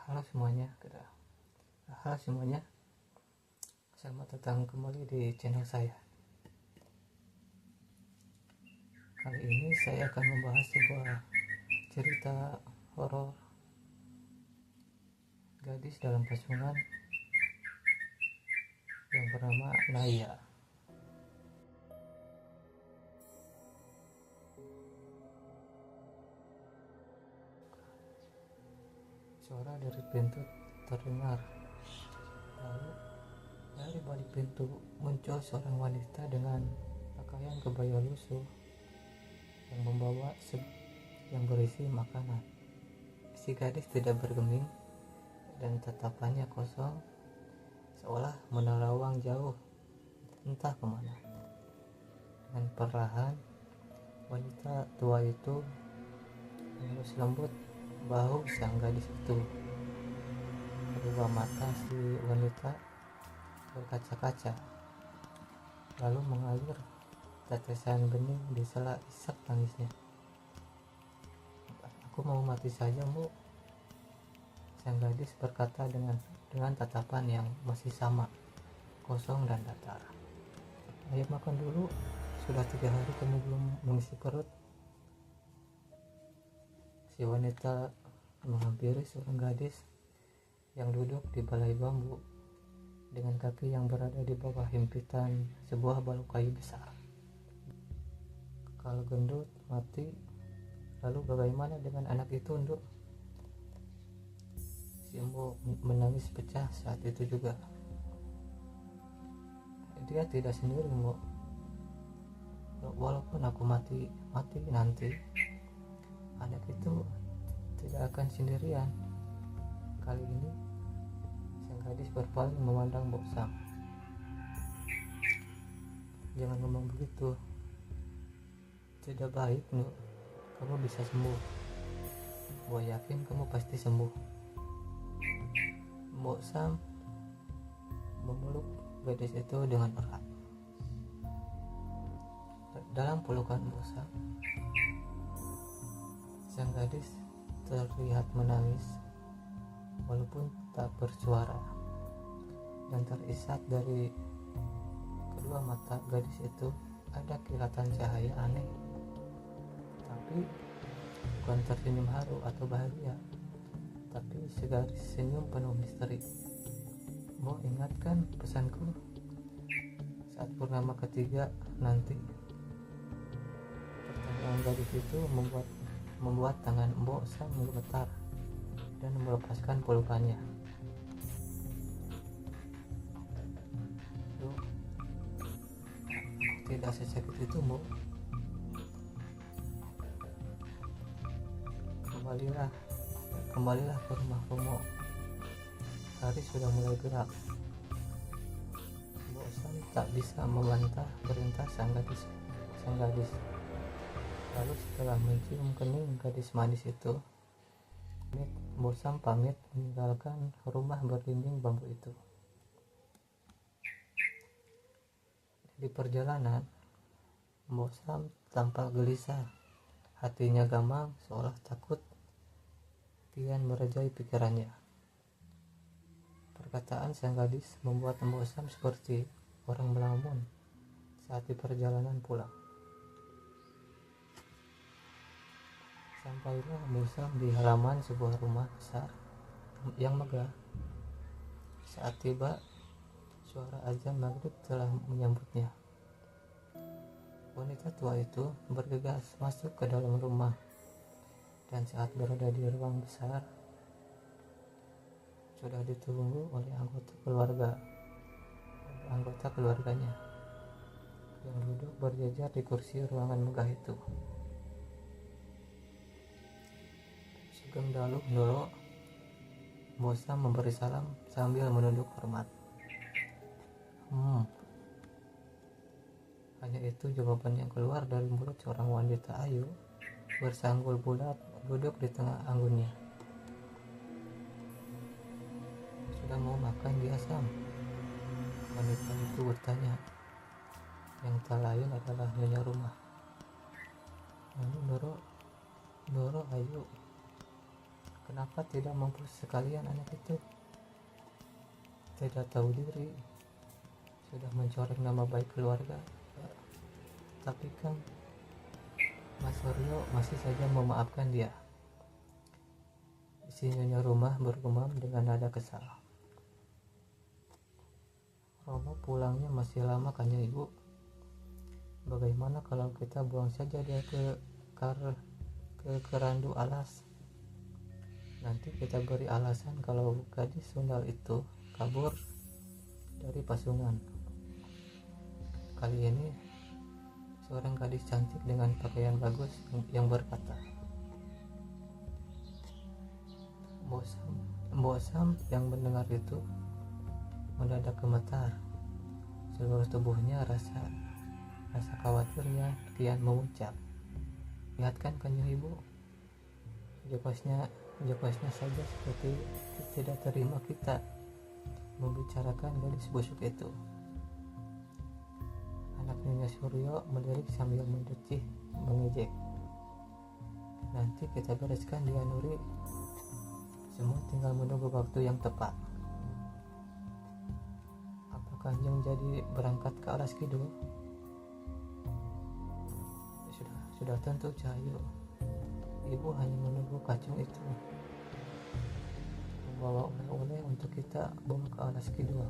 Halo semuanya, halo semuanya, selamat datang kembali di channel saya. Kali ini saya akan membahas sebuah cerita horor gadis dalam pasungan yang bernama Naya. Suara dari pintu terdengar, lalu dari balik pintu muncul seorang wanita dengan pakaian kebaya lusuh yang membawa yang berisi makanan. Si gadis tidak bergeming dan tatapannya kosong, seolah menerawang jauh entah kemana. Dengan perlahan wanita tua itu mengelus lembut bahu sang gadis itu. Kedua mata si wanita berkaca-kaca, lalu mengalir tetesan bening di sela isak tangisnya. "Aku mau mati saja, Bu," sang gadis berkata dengan tatapan yang masih sama, kosong dan datar. "Ayo makan dulu, sudah 3 hari kamu belum mengisi perut." Si wanita menghampiri seorang gadis yang duduk di balai bambu dengan kaki yang berada di bawah himpitan sebuah balok kayu besar. "Kalau gendut mati, lalu bagaimana dengan anak itu, Nduk?" Si Embo menangis pecah saat itu juga. "Dia tidak sendiri, Mbok. Walaupun aku mati nanti, anak itu tidak akan sendirian." Kali ini sang gadis berpaling memandang Mbok Sam. "Jangan ngomong begitu. Tidak baik, Nduk. Kamu bisa sembuh. Mbok yakin kamu pasti sembuh." Mbok Sam memeluk gadis itu dengan erat. Dalam pelukan Mbok Sam, sang gadis terlihat menangis walaupun tak bersuara, dan terisak dari kedua mata gadis itu ada kilatan cahaya aneh, tapi bukan tersenyum haru atau bahagia, tapi segaris senyum penuh misteri. "Mau ingatkan pesanku saat purnama ketiga nanti?" Pertanyaan gadis itu membuat tangan Mbok Sam gemetar dan melepaskan pelukannya. "Duh, tidak sesakit itu, Mbok. Kembalilah ke rumah Romo. Hari sudah mulai gerak." Mbok Sam tak bisa membantah perintah sang gadis. Lalu setelah mencium kening gadis manis itu, Mbok Sam pamit meninggalkan rumah berdinding bambu itu. Di perjalanan, Mbok Sam tampak gelisah, hatinya gamang seolah takut kian merajai pikirannya. Perkataan sang gadis membuat Mbok Sam seperti orang melamun saat di perjalanan pulang. Sampailah Mbok Sam di halaman sebuah rumah besar yang megah. Saat tiba, suara azan maghrib telah menyambutnya. Wanita tua itu bergegas masuk ke dalam rumah, dan saat berada di ruang besar, sudah ditunggu oleh anggota keluarganya yang duduk berjajar di kursi ruangan megah itu. "Sugeng dalu, Ndoro," Mbok Sam memberi salam sambil menunduk hormat. Hanya itu jawaban yang keluar dari mulut seorang wanita ayu bersanggul bulat duduk di tengah anggunnya. "Sudah mau makan dia, Sam?" wanita itu bertanya, yang tak lain adalah nyonya rumah. "Anu, Ndoro, ayo." Kenapa tidak mampus sekalian anak itu? Tidak tahu diri, sudah mencoreng nama baik keluarga. Tapi kan Mas Suryo masih saja memaafkan dia. Si nyonya rumah bergumam dengan nada kesal. Romo pulangnya masih lama kan ya ibu? Bagaimana kalau kita buang saja dia ke kerandu alas? Nanti kita beri alasan kalau gadis sundal itu kabur dari pasungan. Kali ini seorang gadis cantik dengan pakaian bagus yang berkata, Mbok Sam yang mendengar itu mendadak gemetar. Seluruh tubuhnya rasa khawatirnya kian memuncak. Lihat kan ibu, jokosnya saja seperti tidak terima kita membicarakan gadis busuk itu. Anak Nyonya Suryo melirik sambil mendecih mengejek. Nanti kita bereskan dia Nuri. Semua tinggal menunggu waktu yang tepat. Apakah Kanjeng jadi berangkat ke alas kidul? Sudah tentu Cahayu. Ibu hanya menunggu kacung itu membawa oleh-oleh untuk kita bawa ke alas kidul.